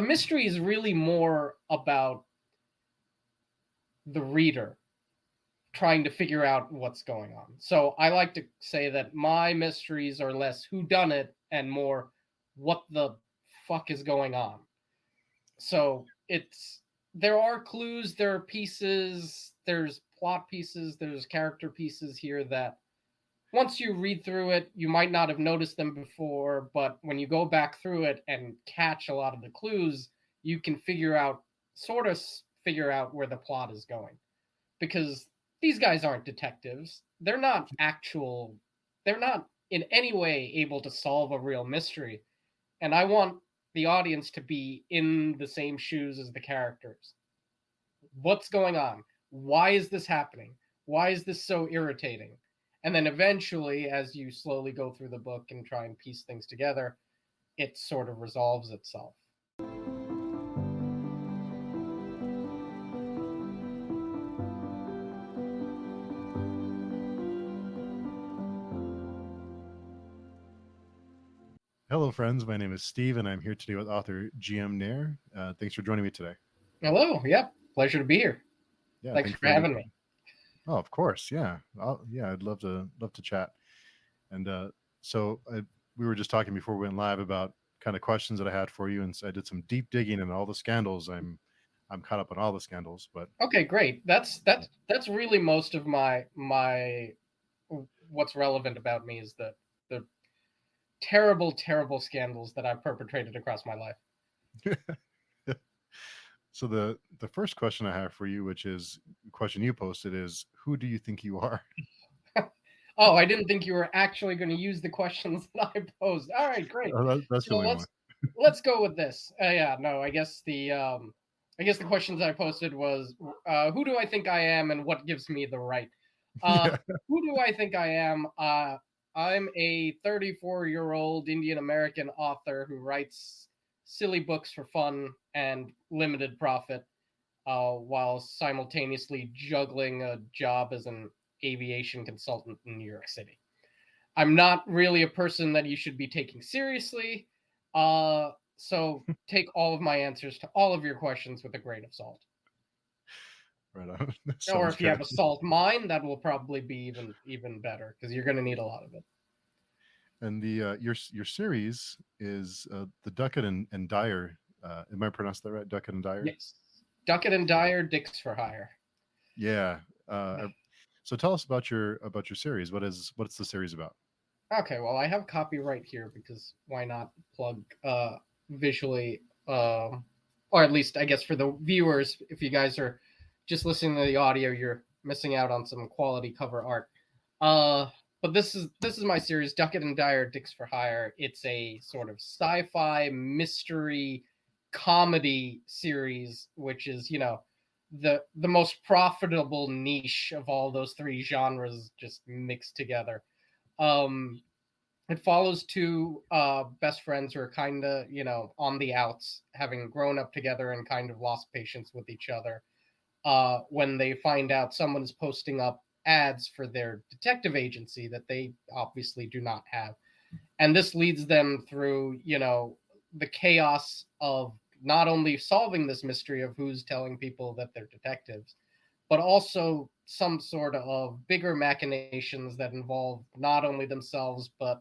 the mystery is really more about the reader trying to figure out what's going on. So I like to say that my mysteries are less whodunit and more what the fuck is going on. So there are clues, there are pieces, there's plot pieces, there's character pieces here that once you read through it, you might not have noticed them before, but when you go back through it and catch a lot of the clues, you can figure out where the plot is going. Because these guys aren't detectives. They're not in any way able to solve a real mystery. And I want the audience to be in the same shoes as the characters. What's going on? Why is this happening? Why is this so irritating? And then eventually, as you slowly go through the book and try and piece things together, it sort of resolves itself. Hello, friends. My name is Steve, and I'm here today with author GM Nair. Thanks for joining me today. Hello. Yep. Pleasure to be here. Yeah, Thanks for having me. Oh, of course. Yeah. I'd love to chat. And we were just talking before we went live about kind of questions that I had for you, and so I did some deep digging in all the scandals. I'm caught up on all the scandals, but okay, great. That's really most of my what's relevant about me is the terrible scandals that I've perpetrated across my life. So the first question I have for you, which is a question you posted, is who do you think you are? Oh, I didn't think you were actually going to use the questions that I posed. All right, great. That's so let's go with this. Yeah, no, I guess the questions I posted was who do I think I am and what gives me the right. Who do I think I am? I'm a 34-year-old Indian American author who writes silly books for fun and limited profit, while simultaneously juggling a job as an aviation consultant in New York City. I'm not really a person that you should be taking seriously, so take all of my answers to all of your questions with a grain of salt. Right on. Or if you have a salt mine, that will probably be even better because you're going to need a lot of it. And the your series is the Duckett and Dryer. Am I pronounced that right? Duckett and Dryer? Yes. Duckett and Dryer, Dicks for Hire. Yeah. So tell us about your series. What's the series about? Okay, well, I have copyright here because why not plug visually, or at least I guess for the viewers, if you guys are just listening to the audio, you're missing out on some quality cover art. But this is my series, Duckett and Dryer, Dicks for Hire. It's a sort of sci-fi mystery comedy series, which is, the most profitable niche of all those three genres just mixed together. It follows two best friends who are kind of, on the outs, having grown up together and kind of lost patience with each other. When they find out someone's posting up ads for their detective agency that they obviously do not have. And this leads them through, the chaos of not only solving this mystery of who's telling people that they're detectives, but also some sort of bigger machinations that involve not only themselves, but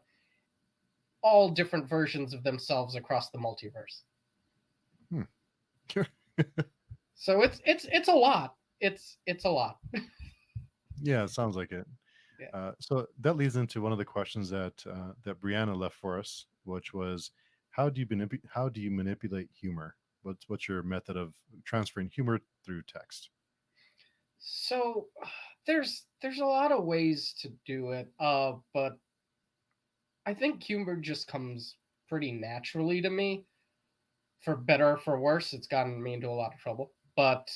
all different versions of themselves across the multiverse. So it's a lot. It's a lot. Yeah, it sounds like it. Yeah. So that leads into one of the questions that Brianna left for us, which was, how do you manipulate humor? What's your method of transferring humor through text? So there's a lot of ways to do it, but I think humor just comes pretty naturally to me. For better or for worse, it's gotten me into a lot of trouble. But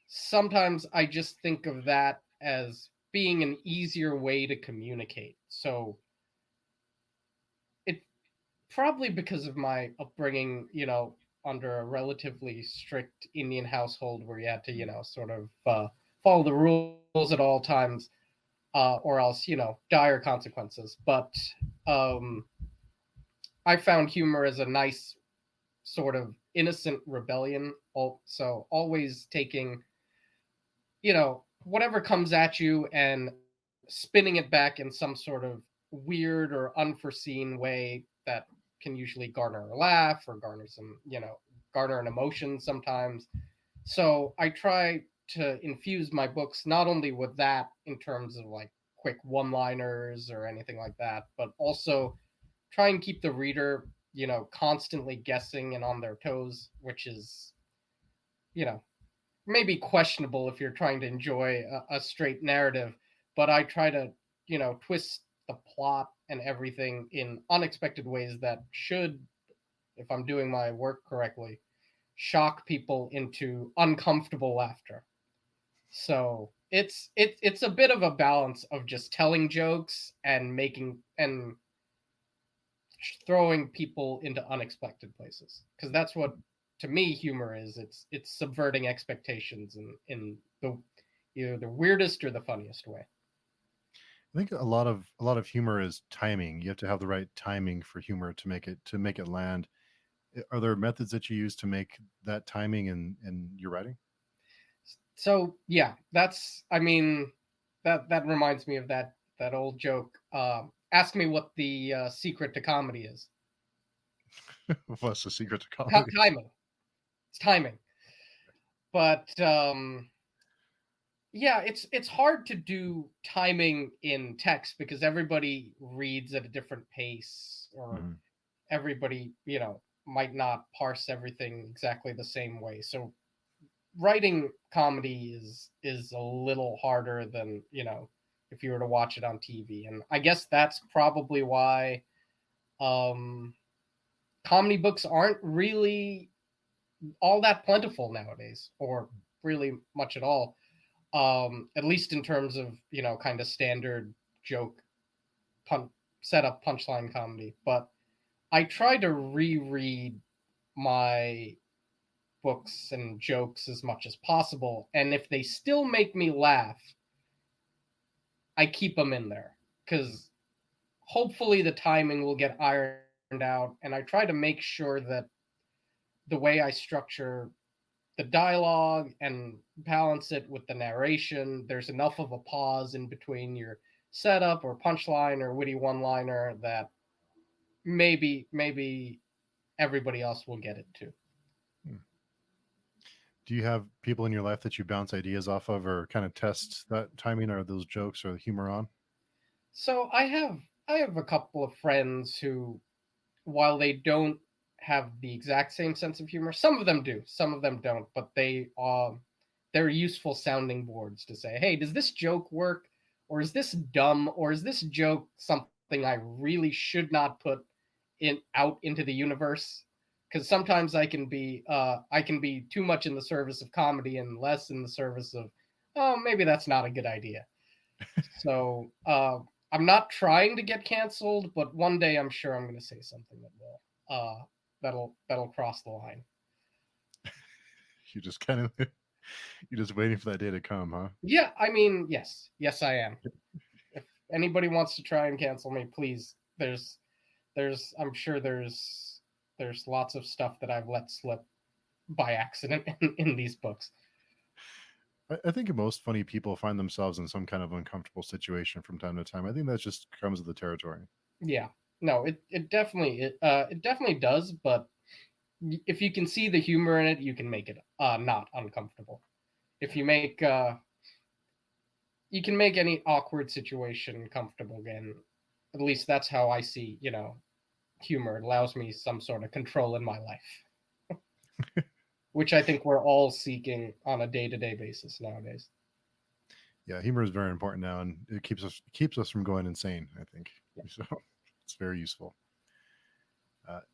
sometimes I just think of that as being an easier way to communicate. So it probably because of my upbringing, under a relatively strict Indian household where you had to, sort of follow the rules at all times, or else, dire consequences. But I found humor as a nice sort of innocent rebellion. So always taking, whatever comes at you and spinning it back in some sort of weird or unforeseen way that can usually garner a laugh or garner an emotion sometimes. So I try to infuse my books not only with that in terms of like quick one-liners or anything like that, but also try and keep the reader, constantly guessing and on their toes, which is, you know, maybe questionable if you're trying to enjoy a straight narrative. But I try to, twist the plot and everything in unexpected ways that should, if I'm doing my work correctly, shock people into uncomfortable laughter. So it's a bit of a balance of just telling jokes and making and throwing people into unexpected places, because that's what, to me, humor is. It's subverting expectations in the the weirdest or the funniest way. I think a lot of humor is timing. You have to have the right timing for humor to make it land. Are there methods that you use to make that timing in your writing? So yeah, that's, I mean, that reminds me of that old joke. Ask me what the secret to comedy is. What's the secret to comedy? Timing. It's timing. But yeah, it's hard to do timing in text because everybody reads at a different pace, or Mhm. everybody, might not parse everything exactly the same way. So writing comedy is a little harder than, if you were to watch it on TV. And I guess that's probably why um comedy books aren't really all that plentiful nowadays, or really much at all. At least in terms of, kind of standard joke pun setup punchline comedy. But I try to reread my books and jokes as much as possible, and if they still make me laugh, I keep them in there, because hopefully the timing will get ironed out, and I try to make sure that the way I structure the dialogue and balance it with the narration, there's enough of a pause in between your setup or punchline or witty one liner that maybe everybody else will get it too. Hmm. Do you have people in your life that you bounce ideas off of or kind of test that timing or those jokes or the humor on? So I have a couple of friends who, while they don't have the exact same sense of humor, some of them do, some of them don't, but they're useful sounding boards to say, hey, does this joke work, or is this dumb, or is this joke something I really should not put in out into the universe? Because sometimes I can be too much in the service of comedy and less in the service of, oh, maybe that's not a good idea. So I'm not trying to get canceled, but one day I'm sure I'm going to say something that will that'll cross the line. You just kind of you're just waiting for that day to come, huh? Yeah, I mean, yes, I am. If anybody wants to try and cancel me, please. I'm sure there's lots of stuff that I've let slip by accident in these books. I think most funny people find themselves in some kind of uncomfortable situation from time to time. I think that just comes with the territory. Yeah, no, it definitely does. But if you can see the humor in it, you can make it not uncomfortable. If you can make any awkward situation comfortable again. At least that's how I see, humor. It allows me some sort of control in my life, which I think we're all seeking on a day-to-day basis nowadays. Yeah, humor is very important now, and it keeps us from going insane. I think Yeah. so. It's very useful.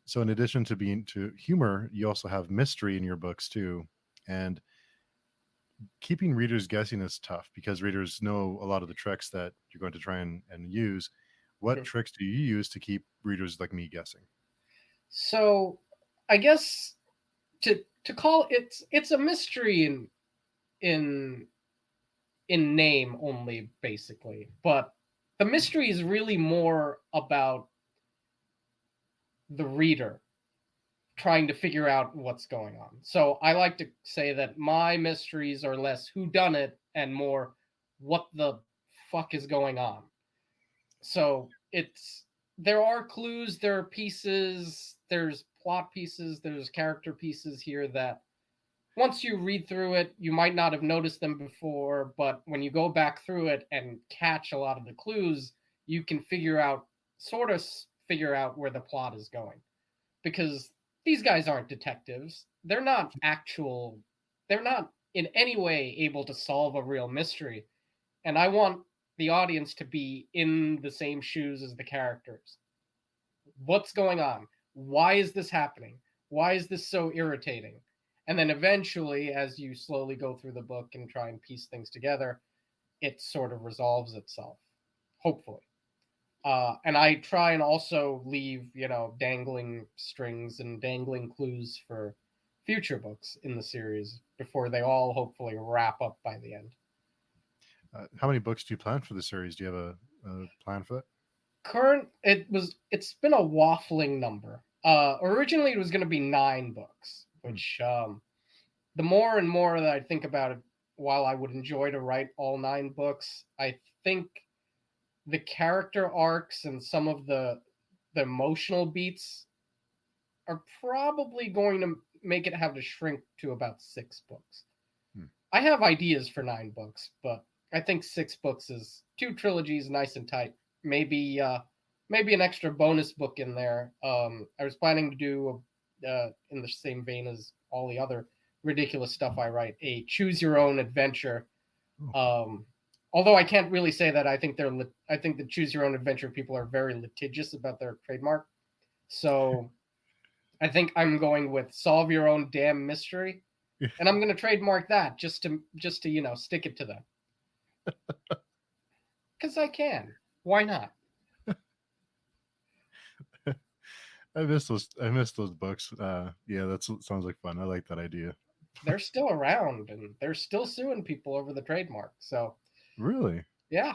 So, in addition to being to humor, you also have mystery in your books too, and keeping readers guessing is tough because readers know a lot of the tricks that you're going to try and use. What Mhm. tricks do you use to keep readers like me guessing? So, I guess to call it's a mystery in in name only, basically, but the mystery is really more about the reader trying to figure out what's going on. So I like to say that my mysteries are less whodunit and more what the fuck is going on. So there are clues, there are pieces, there's plot pieces, there's character pieces here that once you read through it, you might not have noticed them before, but when you go back through it and catch a lot of the clues, you can sort of figure out where the plot is going. Because these guys aren't detectives. They're not in any way able to solve a real mystery. And I want the audience to be in the same shoes as the characters. What's going on? Why is this happening? Why is this so irritating? And then eventually, as you slowly go through the book and try and piece things together, it sort of resolves itself, hopefully. And I try and also leave, dangling strings and dangling clues for future books in the series before they all hopefully wrap up by the end. How many books do you plan for the series? Do you have a plan for that? It's been a waffling number. Originally it was going to be 9 books, which the more and more that I think about it, while I would enjoy to write all 9 books, I think the character arcs and some of the emotional beats are probably going to make it have to shrink to about 6 books. I have ideas for 9 books, but I think 6 books is 2 trilogies, nice and tight. Maybe an extra bonus book in there. I was planning to do in the same vein as all the other ridiculous stuff I write, a choose your own adventure. Although I can't really say that. I think the choose your own adventure people are very litigious about their trademark. So I think I'm going with solve your own damn mystery, and I'm going to trademark that just to stick it to them. Because I can. Why not? I miss those books. Yeah, that sounds like fun. I like that idea. They're still around, and they're still suing people over the trademark. So really, yeah.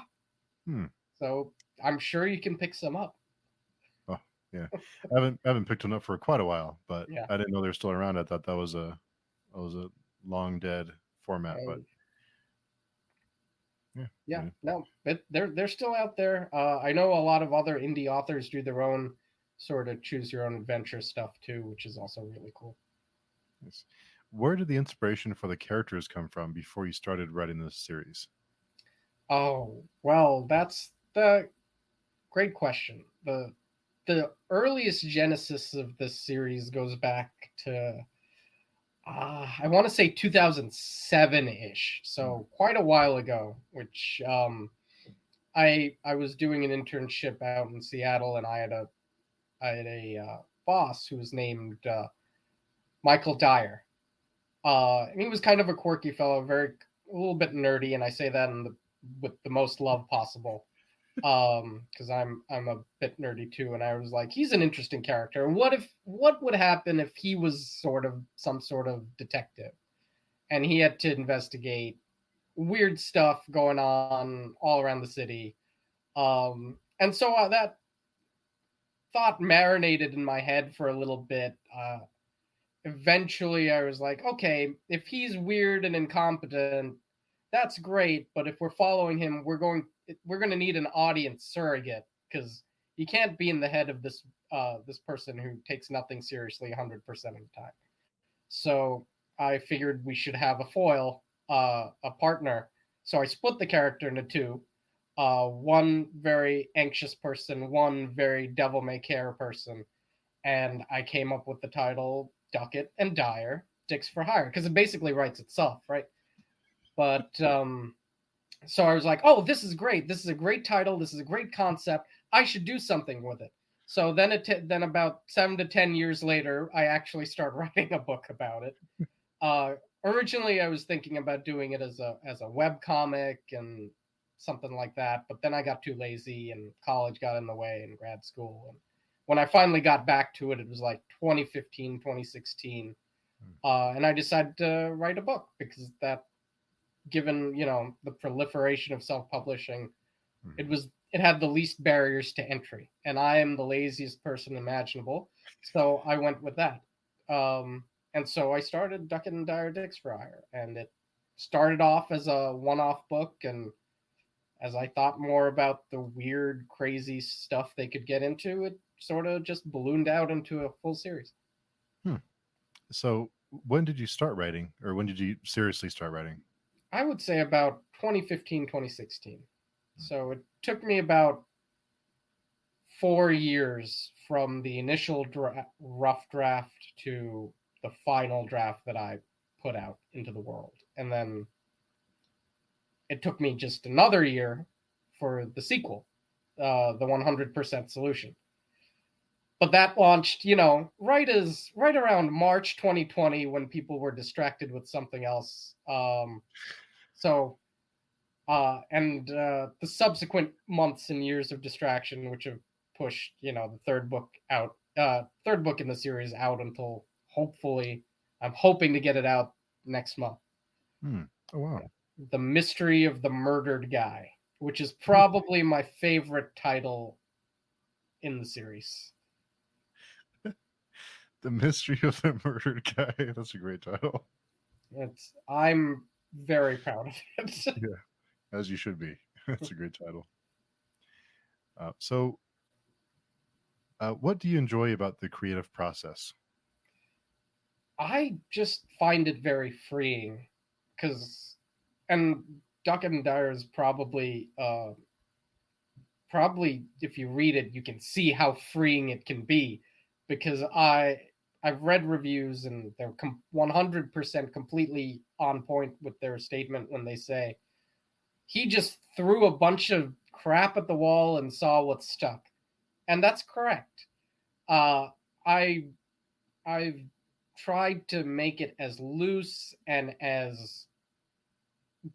So I'm sure you can pick some up. Oh yeah, I haven't picked one up for quite a while, but yeah. I didn't know they're still around. I thought that was a long dead format, but yeah, no, but they're still out there. I know a lot of other indie authors do their own sort of choose your own adventure stuff too, which is also really cool. Yes. Where did the inspiration for the characters come from before you started writing this series? Oh, well, that's the great question. The earliest genesis of this series goes back to I want to say 2007-ish, so quite a while ago, which I was doing an internship out in Seattle, and I had a boss who was named Michael Dyer. And he was kind of a quirky fellow, a little bit nerdy, and I say that with the most love possible, because I'm a bit nerdy too. And I was like, he's an interesting character. What would happen if he was sort of some sort of detective, and he had to investigate weird stuff going on all around the city, and so that thought marinated in my head for a little bit. Eventually I was like, okay, if he's weird and incompetent, that's great, but if we're following him, we're going to need an audience surrogate, because he can't be in the head of this person who takes nothing seriously 100% of the time. So I figured we should have a foil, a partner. So I split the character into 2. One very anxious person, one very devil may care person, and I came up with the title Duckett and Dryer, Dicks for Hire, because it basically writes itself, right? But so I was like, oh, this is great. This is a great title. This is a great concept. I should do something with it. So then about 7 to 10 years later, I actually start writing a book about it. Originally, I was thinking about doing it as a web comic and something like that, but then I got too lazy and college got in the way and grad school. And when I finally got back to it, it was like 2015, 2016. And I decided to write a book, because that, given, the proliferation of self-publishing, it had the least barriers to entry. And I am the laziest person imaginable. So I went with that. And so I started Duckett and Dryer, and it started off as a one-off book, and as I thought more about the weird, crazy stuff they could get into, it sort of just ballooned out into a full series. Hmm. So when did you start writing, or when did you seriously start writing? I would say about 2015, 2016. So it took me about 4 years from the initial rough draft to the final draft that I put out into the world. And then it took me just another year for the sequel, the 100% solution. But that launched, right around March 2020 when people were distracted with something else. So and the subsequent months and years of distraction, which have pushed, the third book out, third book in the series out until hopefully, I'm hoping to get it out next month. Hmm. Oh wow! The Mystery of the Murdered Guy, which is probably my favorite title in the series. The Mystery of the Murdered Guy. That's a great title. I'm very proud of it. Yeah, as you should be. That's a great title. So, what do you enjoy about the creative process? I just find it very freeing because, and Duckett and Dryer is probably if you read it, you can see how freeing it can be, because I've read reviews and they're 100% completely on point with their statement when they say he just threw a bunch of crap at the wall and saw what stuck, and that's correct. Uh, I I've tried to make it as loose and as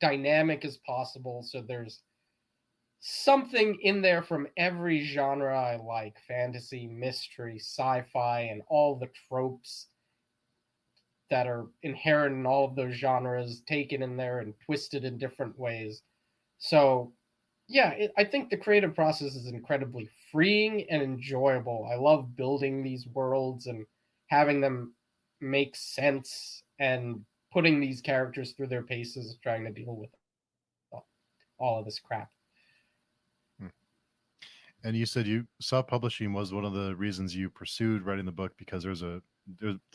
dynamic as possible, so there's something in there from every genre I like: fantasy, mystery, sci-fi, and all the tropes that are inherent in all of those genres taken in there and twisted in different ways. So yeah, I think the creative process is incredibly freeing and enjoyable. I love building these worlds and having them make sense and putting these characters through their paces, trying to deal with all of this crap. Hmm. And you said you self-publishing was one of the reasons you pursued writing the book, because the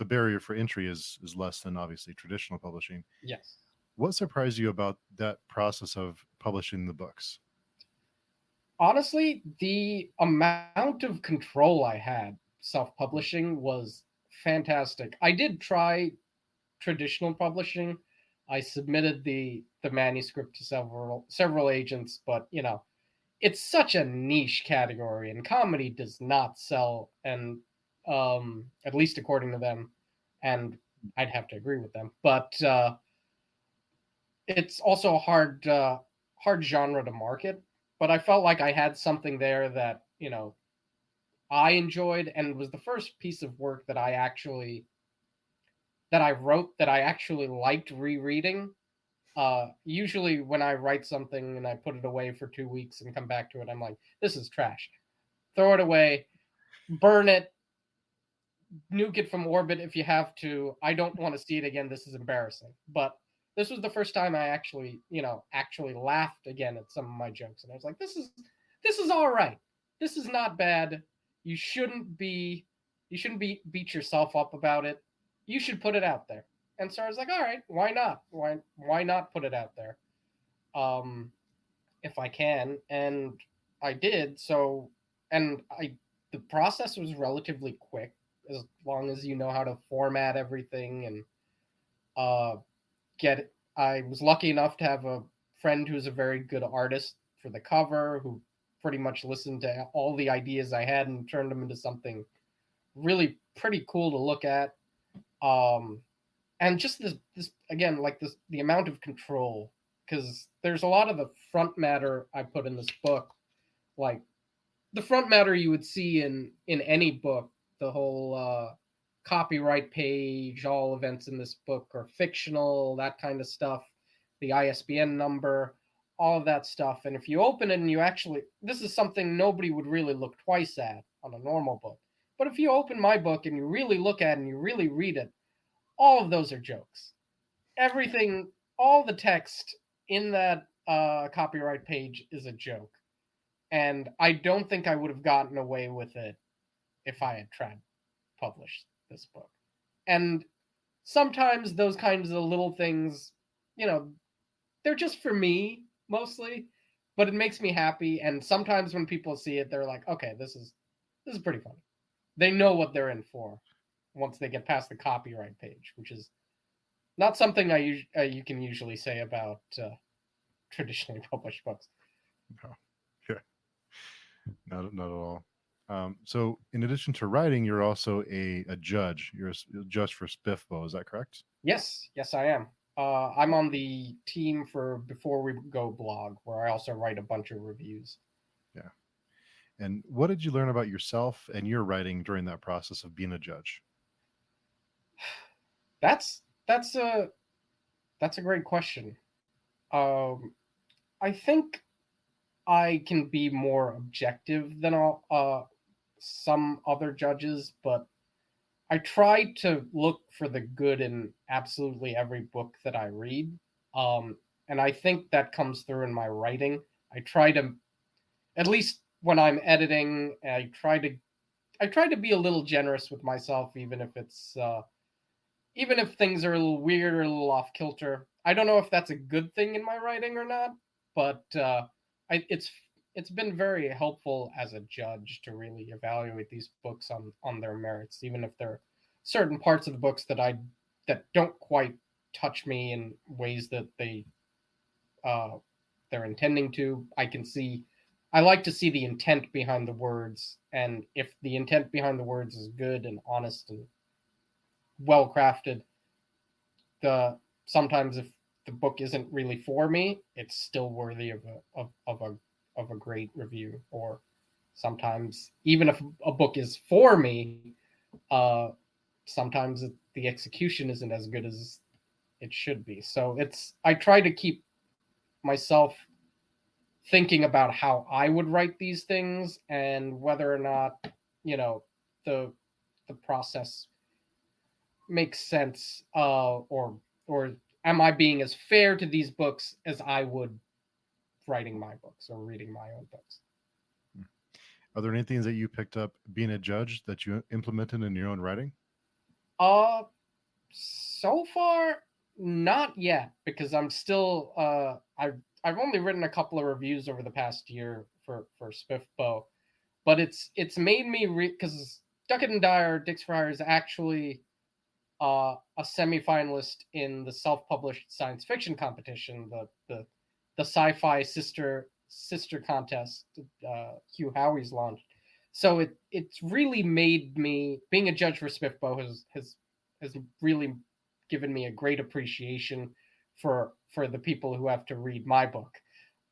barrier for entry is less than obviously traditional publishing. Yes. What surprised you about that process of publishing the books? Honestly, the amount of control I had self-publishing was fantastic. I did try traditional publishing. I submitted the manuscript to several agents, but it's such a niche category, and comedy does not sell, and at least according to them, and I'd have to agree with them. But it's also a hard genre to market. But I felt like I had something there that I enjoyed, and was the first piece of work that I wrote that I actually liked rereading. Usually when I write something and I put it away for 2 weeks and come back to it, I'm like, this is trash. Throw it away, burn it, nuke it from orbit if you have to. I don't want to see it again. This is embarrassing. But this was the first time I actually laughed again at some of my jokes, and I was like, this is all right. This is not bad. You shouldn't be beat yourself up about it. You should put it out there. And so I was like, all right, why not? Why not put it out there? If I can, and I did. So, and the process was relatively quick, as long as you know how to format everything and uh, get it. I was lucky enough to have a friend who's a very good artist for the cover, who pretty much listened to all the ideas I had and turned them into something really pretty cool to look at. And just this again, like the amount of control, because there's a lot of the front matter I put in this book, like the front matter you would see in any book, the whole copyright page, all events in this book are fictional, that kind of stuff, the ISBN number, all of that stuff. And if you open it and this is something nobody would really look twice at on a normal book. But if you open my book and you really look at it and you really read it, all of those are jokes. Everything, all the text in that copyright page is a joke. And I don't think I would have gotten away with it if I had tried to publish this book. And sometimes those kinds of little things, you know, they're just for me mostly, but it makes me happy. And sometimes when people see it, they're like, okay, this is pretty funny. They know what they're in for once they get past the copyright page, which is not something you can usually say about traditionally published books. No. Yeah, not at all. So, in addition to writing, you're also a judge. You're a judge for SPFBO. Is that correct? Yes, I am. I'm on the team for Before We Go blog, where I also write a bunch of reviews. Yeah. And what did you learn about yourself and your writing during that process of being a judge? That's that's a that's a great question. Um, I think I can be more objective than all, some other judges, but I try to look for the good in absolutely every book that I read. Um, and I think that comes through in my writing. I try to, at least when I'm editing, I try to be a little generous with myself, even if things are a little weird or a little off kilter. I don't know if that's a good thing in my writing or not, but it's been very helpful as a judge to really evaluate these books on their merits, even if there are certain parts of the books that don't quite touch me in ways that uh, they're intending to. I like to see the intent behind the words, and if the intent behind the words is good and honest and well crafted, the sometimes if the book isn't really for me, it's still worthy of a great review. Or sometimes even if a book is for me, uh, sometimes the execution isn't as good as it should be. So I try to keep myself thinking about how I would write these things and whether or not you know the the process makes sense, or am I being as fair to these books as I would writing my books or reading my own books. Are there any things that you picked up being a judge that you implemented in your own writing? Uh, so far, not yet because I'm still I've only written a couple of reviews over the past year for SPFBO, but it's made me because Duckett and Dryer, Dix for Hire is actually a semifinalist in the self-published science fiction competition, the sci-fi sister contest Hugh Howey's launched. So it's really made me, being a judge for SPFBO has really given me a great appreciation for the people who have to read my book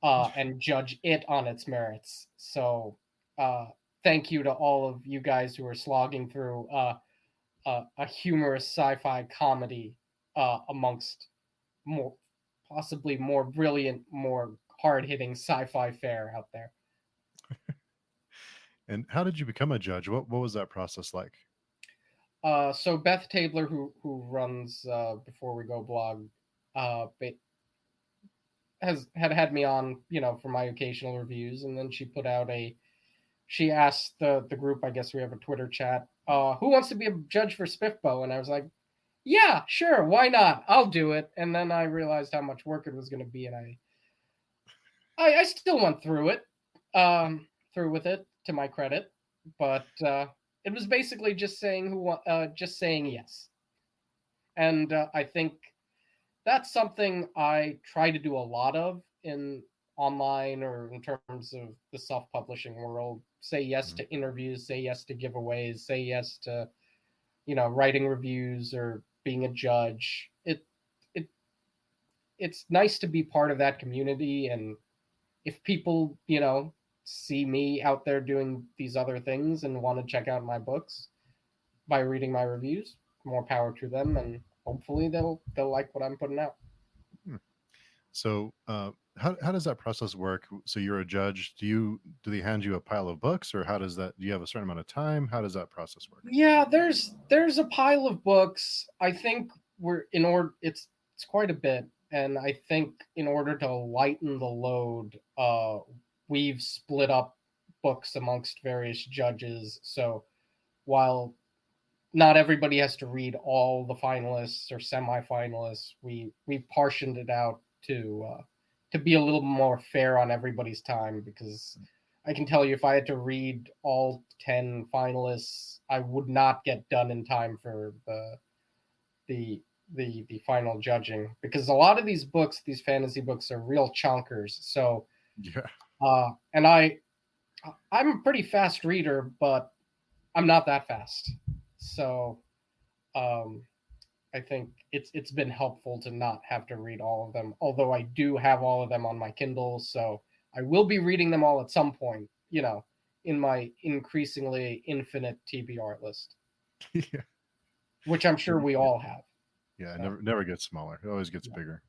and judge it on its merits. So uh, thank you to all of you guys who are slogging through a humorous sci-fi comedy amongst more possibly more brilliant, more hard-hitting sci-fi fare out there. And how did you become a judge? What was that process like? So Beth Tabler, who runs Before We Go blog, uh, has had me on, for my occasional reviews, and then she asked the group, I guess we have a Twitter chat, who wants to be a judge for SPFBO, and I was like, yeah, sure, why not? I'll do it. And then I realized how much work it was going to be, and I still went through with it to my credit, but it was basically just saying yes, and I think that's something I try to do a lot of in online or in terms of the self-publishing world. Say yes Mhm. to interviews, say yes to giveaways, say yes to writing reviews or being a judge. It it's nice to be part of that community, and if people see me out there doing these other things and want to check out my books by reading my reviews, more power to them, and hopefully they'll like what I'm putting out. Hmm. So, how does that process work? So you're a judge. Do they hand you a pile of books, or how does that? Do you have a certain amount of time? How does that process work? Yeah, there's a pile of books. I think we're in order. It's quite a bit, and I think in order to lighten the load, we've split up books amongst various judges. So while not everybody has to read all the finalists or semifinalists, we portioned it out to be a little more fair on everybody's time, because I can tell you, if I had to read all 10 finalists, I would not get done in time for the the final judging, because a lot of these books, these fantasy books, are real chonkers. So Yeah. and I'm a pretty fast reader, but I'm not that fast. So um I think it's been helpful to not have to read all of them, although I do have all of them on my Kindle, so I will be reading them all at some point, in my increasingly infinite TBR list, Yeah. which I'm sure we all have. Yeah. It So, never gets smaller. It always gets yeah. bigger.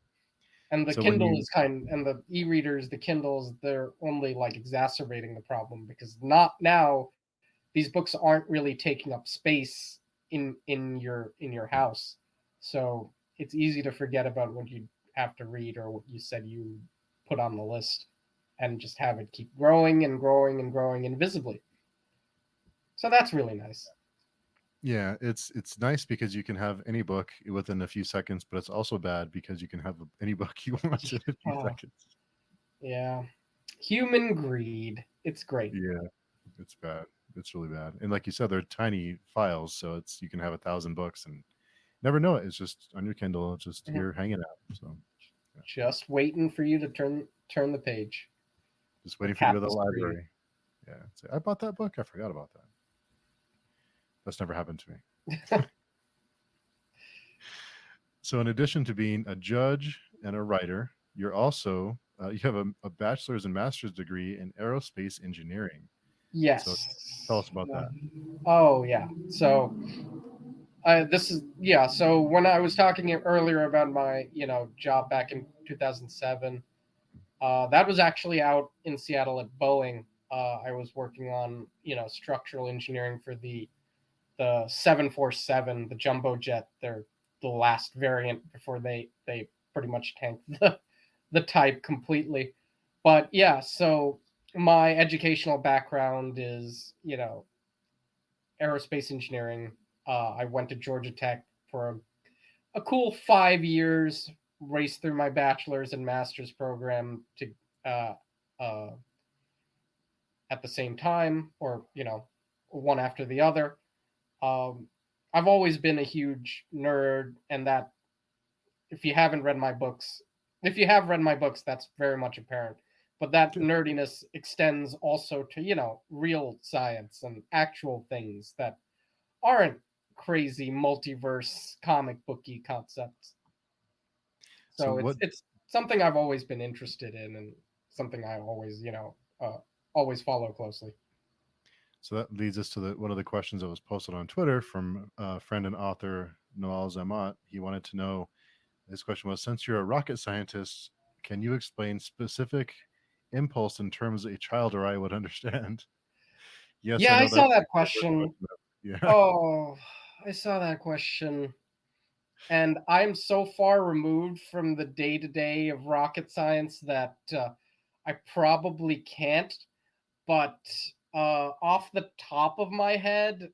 And the So when Kindle you is and the e-readers, the Kindles, they're only like exacerbating the problem, because not now these books aren't really taking up space in your house. So it's easy to forget about what you have to read or what you said you put on the list, and just have it keep growing and growing and growing invisibly. So that's really nice. Yeah, it's nice because you can have any book within a few seconds, but it's also bad because you can have any book you want in a few Oh, seconds. yeah. Human greed. It's great. Yeah, it's bad. It's really bad. And like you said, they're tiny files, so it's you can have 1,000 books and never know it. It's just on your Kindle, it's just Mhm. here hanging out. So yeah. Just waiting for you to turn the page. Just The waiting for you to go to the tapestry. library. Yeah. Say, I bought that book. I forgot about that. That's never happened to me. So in addition to being a judge and a writer, you're also you have a bachelor's and master's degree in aerospace engineering. So tell Yes. us about that. Oh yeah. So this is yeah. So when I was talking earlier about my job back in 2007, that was actually out in Seattle at Boeing. I was working on structural engineering for the 747, the jumbo jet. They're the last variant before they pretty much tanked the type completely. But yeah, so my educational background is aerospace engineering. I went to Georgia Tech for a cool 5 years, raced through my bachelor's and master's program to uh, uh, at the same time, or one after the other. Um, I've always been a huge nerd, and that if you haven't read my books, if you have read my books, that's very much apparent. But that nerdiness extends also to real science and actual things that aren't crazy multiverse comic booky concepts. So So what it's something I've always been interested in, and something I always always follow closely. so that leads us to one of the questions that was posted on Twitter from friend and author Noel Zamat. He wanted to know, his question was, since you're a rocket scientist, can you explain specific impulse in terms a child or I would understand? Yes, I Yeah, I know saw that's that a diverse question. question. Yeah. Oh, I saw that question. And I'm so far removed from the day to day of rocket science that I probably can't. But off the top of my head,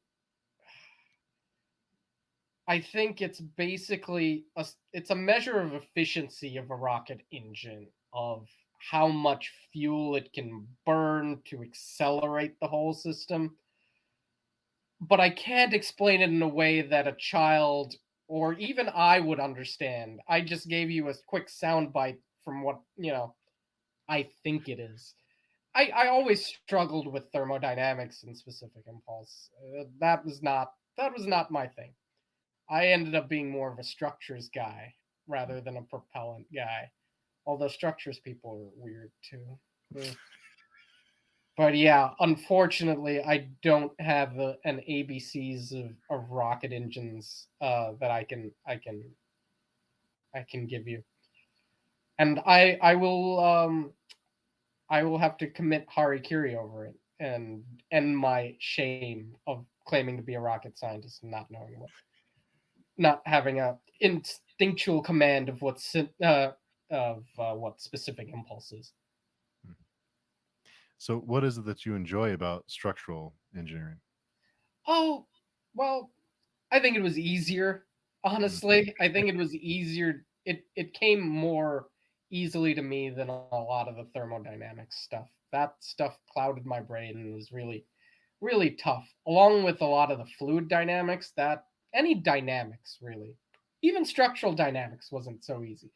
I think it's basically it's a measure of efficiency of a rocket engine, of how much fuel it can burn to accelerate the whole system. But I can't explain it in a way that a child or even I would understand. I just gave you a quick soundbite from what, I think it is. I always struggled with thermodynamics and specific impulse. That was not my thing. I ended up being more of a structures guy rather than a propellant guy. Although structures people are weird too. But yeah, unfortunately, I don't have an ABCs of rocket engines that I can give you. And I will have to commit harikiri over it and end my shame of claiming to be a rocket scientist and not knowing what, not having a instinctual command of what specific impulses. Hmm. So, what is it that you enjoy about structural engineering? Oh, well, I think it was easier. Mm. Honestly, I think it was easier. It came more easily to me than a lot of the thermodynamics stuff. That stuff clouded my brain and was really tough. Along with a lot of the fluid dynamics, that any dynamics really, even structural dynamics wasn't so easy.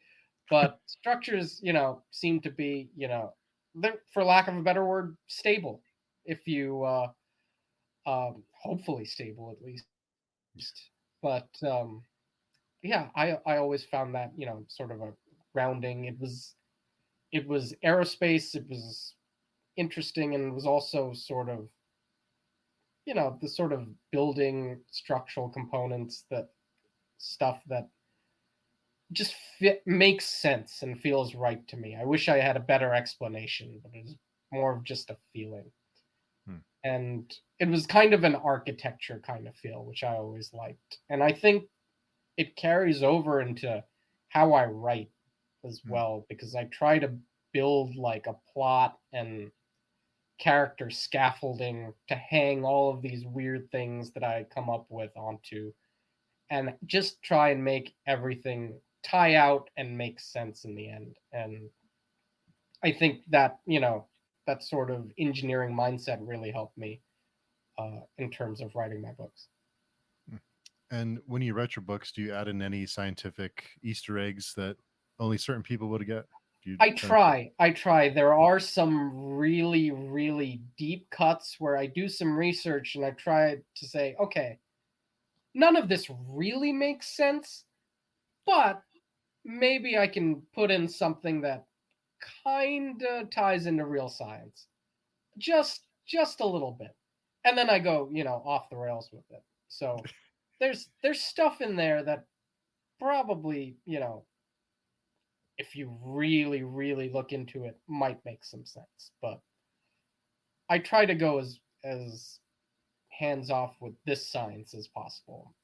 But structures, seem to be, they're, for lack of a better word, stable. If you hopefully stable at least. But yeah, I always found that sort of a grounding. It was aerospace. It was interesting, and it was also sort of the sort of building structural components, that stuff that just makes sense and feels right to me. I wish I had a better explanation, but it's more of just a feeling. Hmm. And it was kind of an architecture kind of feel, which I always liked. And I think it carries over into how I write as Hmm. well, because I try to build like a plot and character scaffolding to hang all of these weird things that I come up with onto, and just try and make everything tie out and make sense in the end. And I think that, that sort of engineering mindset really helped me in terms of writing my books. Hmm. And when you write your books, do you add in any scientific Easter eggs that only certain people would get? Do you I try to put? try. I try. There are some really deep cuts where I do some research and I try to say, okay, none of this really makes sense, but maybe I can put in something that kind of ties into real science. Just a little bit. And then I go, off the rails with it. So there's stuff in there that probably, if you really look into it, might make some sense. But I try to go as hands off with this science as possible.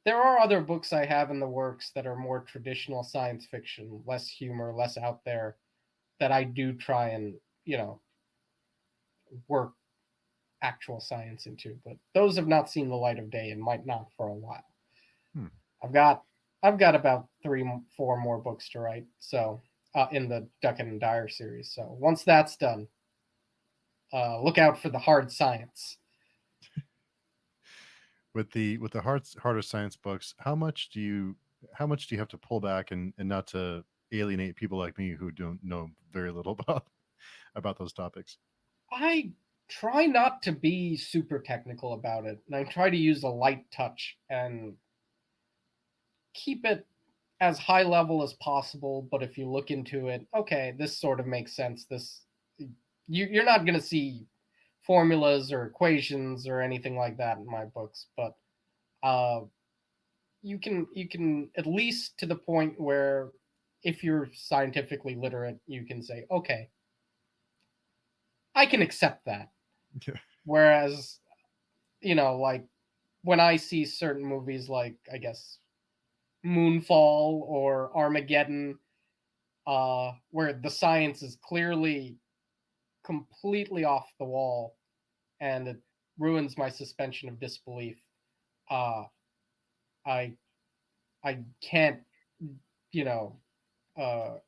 There are other books I have in the works that are more traditional science fiction, less humor, less out there, that I do try and, work actual science into, but those have not seen the light of day and might not for a while. Hmm. I've got I've got about 4 more books to write, so in the Duckett and Dryer series. So once that's done, look out for the hard science. With the harder science books, how much do you have to pull back and not to alienate people like me who don't know very little about those topics? I try not to be super technical about it, and I try to use a light touch and keep it as high level as possible. But if you look into it, okay, this sort of makes sense. You're not going to see formulas or equations or anything like that in my books, but uh, you can at least to the point where if you're scientifically literate, you can say, okay, I can accept that. Yeah. Whereas, like when I see certain movies like, I guess, Moonfall or Armageddon, where the science is clearly completely off the wall and it ruins my suspension of disbelief. Uh, I I can't, you know,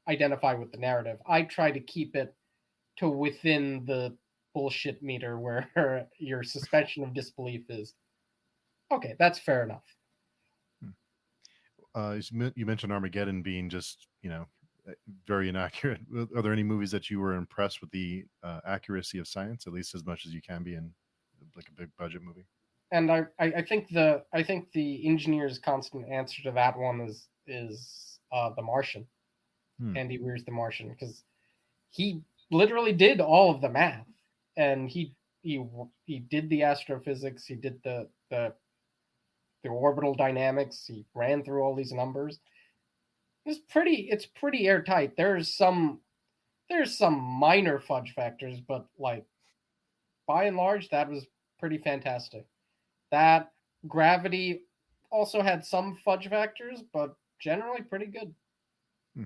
identify with the narrative. I try to keep it to within the bullshit meter where your suspension of disbelief is okay. That's fair enough. Hmm. You mentioned Armageddon being just very inaccurate. Are there any movies that you were impressed with the accuracy of science, at least as much as you can be in like a big budget movie? And I think the engineer's constant answer to that one is The Martian. Hmm. Andy Weir's The Martian, because he literally did all of the math, and he he did the astrophysics, he did the orbital dynamics, he ran through all these numbers, It's pretty airtight. There's some minor fudge factors, but like by and large, that was pretty fantastic. That Gravity also had some fudge factors, but generally pretty good. Hmm,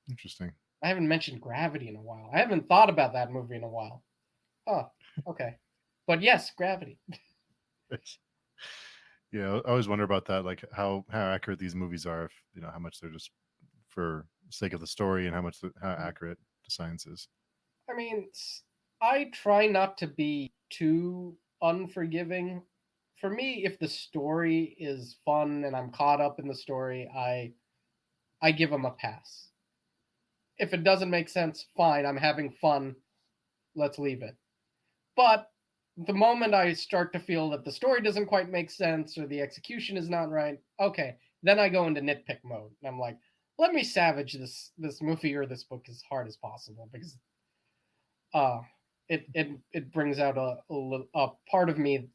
interesting. I haven't mentioned Gravity in a while. I haven't thought about that movie in a while. Oh, okay. But yes, Gravity. Yeah, I always wonder about that, like how accurate these movies are. If you know how much they're just for the sake of the story, and how accurate the science is. I mean, I try not to be too unforgiving. For me, if the story is fun and I'm caught up in the story, I give them a pass. If it doesn't make sense, fine, I'm having fun. Let's leave it. But the moment I start to feel that the story doesn't quite make sense or the execution is not right, okay, then I go into nitpick mode. And I'm like, let me savage this movie or this book as hard as possible because uh it brings out a part of me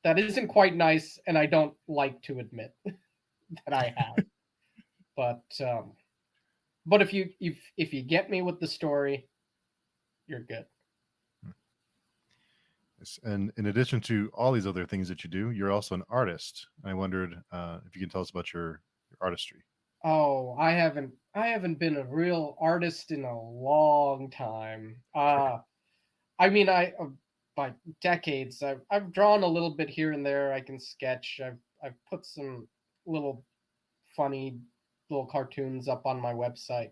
that isn't quite nice and I don't like to admit that I have. But if you get me with the story, you're good. Yes. And in addition to all these other things that you do, you're also an artist. I wondered if you can tell us about your artistry. Oh, I haven't been a real artist in a long time. I mean, by decades. I've drawn a little bit here and there. I can sketch. I've put some little funny little cartoons up on my website,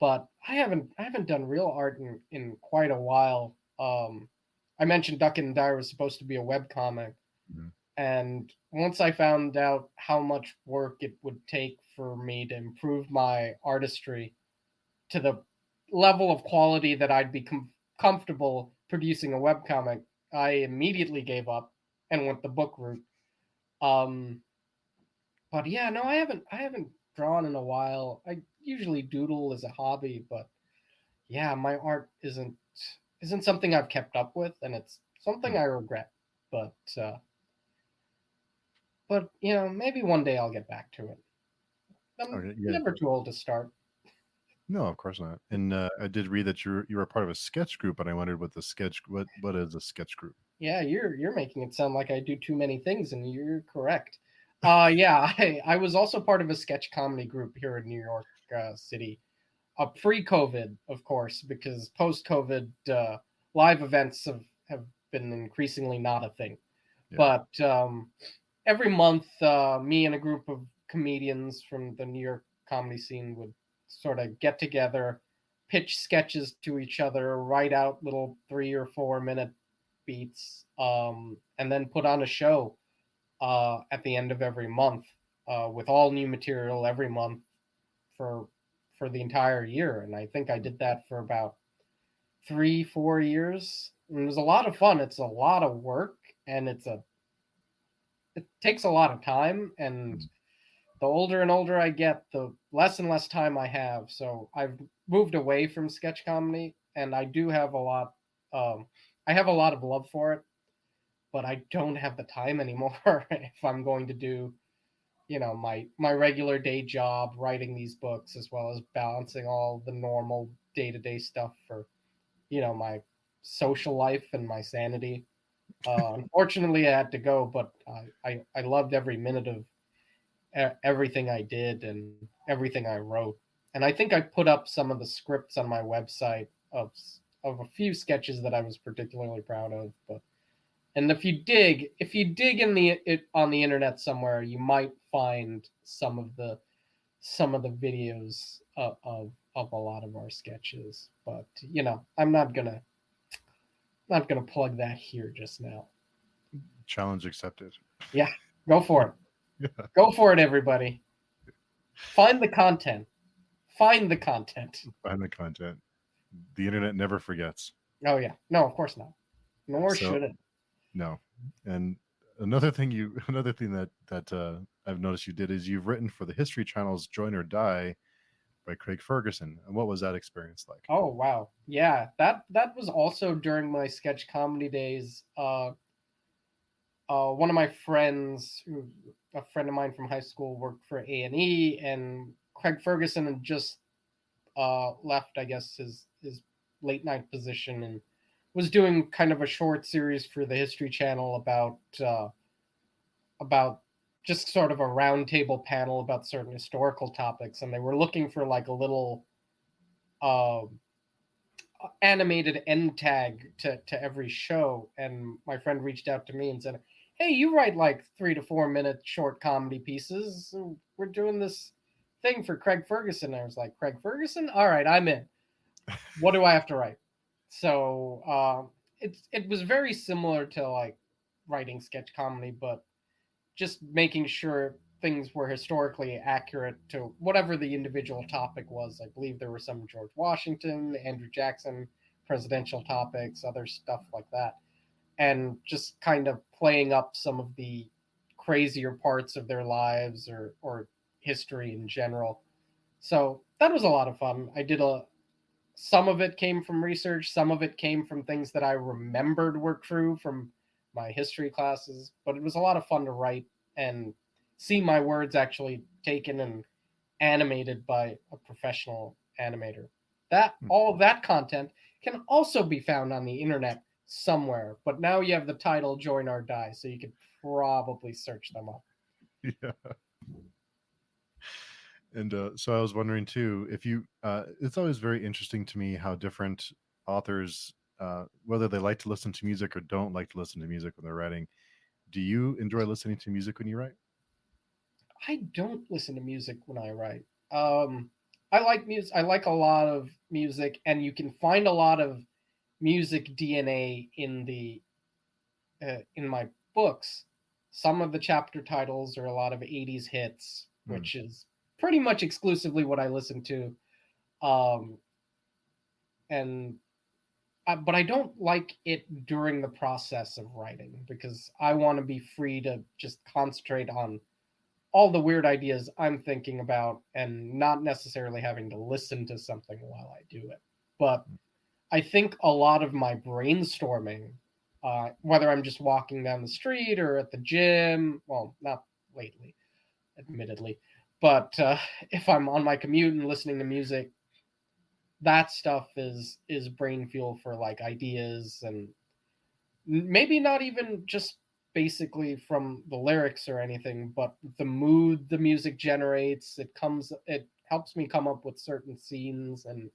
but I haven't done real art in quite a while. I mentioned Duckett and Dryer was supposed to be a web comic, Mhm. and once I found out how much work it would take for me to improve my artistry to the level of quality that I'd be comfortable producing a webcomic, I immediately gave up and went the book route. Um, but yeah, no, I haven't drawn in a while. I usually doodle as a hobby, but yeah, my art isn't something I've kept up with, and it's something Hmm. I regret. But but you know, maybe one day I'll get back to it. I'm Okay, yeah. never too old to start. No, of course not. And I did read that you were part of a sketch group, and I wondered what is a sketch group? Yeah, you're making it sound like I do too many things, and you're correct. Yeah, I was also part of a sketch comedy group here in New York City, pre-COVID, of course, because post-COVID, live events have been increasingly not a thing. Yeah. But every month, me and a group of comedians from the New York comedy scene would sort of get together, pitch sketches to each other, write out little 3 or 4 minute beats, and then put on a show at the end of every month with all new material every month for the entire year. And I think I did that for about 3 4 years. And it was a lot of fun. It's a lot of work, and it takes a lot of time. And Mm. the older and older I get, the less and less time I have. So I've moved away from sketch comedy, and I do have a lot. Um, I have a lot of love for it, but I don't have the time anymore if I'm going to do, you know, my regular day job writing these books as well as balancing all the normal day-to-day stuff for, you know, my social life and my sanity. Unfortunately, I had to go, but I loved every minute of everything I did and everything I wrote. And I think I put up some of the scripts on my website of a few sketches that I was particularly proud of. But and if you dig in on the internet somewhere, you might find some of the videos of a lot of our sketches. But you know, I'm not gonna plug that here just now. Challenge accepted. Yeah, go for it. Yeah. Go for it, everybody. Find the content. Find the content. Find the content. The internet never forgets. Oh yeah, no, of course not. Nor So should it. no. And another thing that I've noticed you did is you've written for the History Channel's Join or Die by Craig Ferguson. And what was that experience like? Oh wow, yeah. That was also during my sketch comedy days. One of my friends, a friend of mine from high school, worked for A&E, and Craig Ferguson had just left, I guess, his late night position, and was doing kind of a short series for the History Channel about just sort of a roundtable panel about certain historical topics, and they were looking for like a little uh, animated end tag to every show. And my friend reached out to me and said, "Hey, you write like 3 to 4 minute short comedy pieces. We're doing this thing for Craig Ferguson." I was like, "Craig Ferguson? All right, I'm in. What do I have to write?" So it was very similar to like writing sketch comedy, but just making sure things were historically accurate to whatever the individual topic was. I believe there were some George Washington, Andrew Jackson, presidential topics, other stuff like that. And just kind of playing up some of the crazier parts of their lives or history in general. So that was a lot of fun. Some of it came from research, some of it came from things that I remembered were true from my history classes, but it was a lot of fun to write and see my words actually taken and animated by a professional animator. That all of that content can also be found on the internet somewhere, but now you have the title Join or Die, so you could probably search them up. Yeah. And so I was wondering too, if you, it's always very interesting to me how different authors, whether they like to listen to music or don't like to listen to music when they're writing. Do you enjoy listening to music when you write? I don't listen to music when I write. I like music. I like a lot of music, and you can find a lot of music DNA in my books. Some of the chapter titles are a lot of '80s hits, which is pretty much exclusively what I listen to. Um, and but I don't like it during the process of writing because I want to be free to just concentrate on all the weird ideas I'm thinking about and not necessarily having to listen to something while I do it. But I think a lot of my brainstorming, whether I'm just walking down the street or at the gym, well, not lately, admittedly, but if I'm on my commute and listening to music, that stuff is brain fuel for like ideas, and maybe not even just basically from the lyrics or anything, but the mood the music generates. It helps me come up with certain scenes, and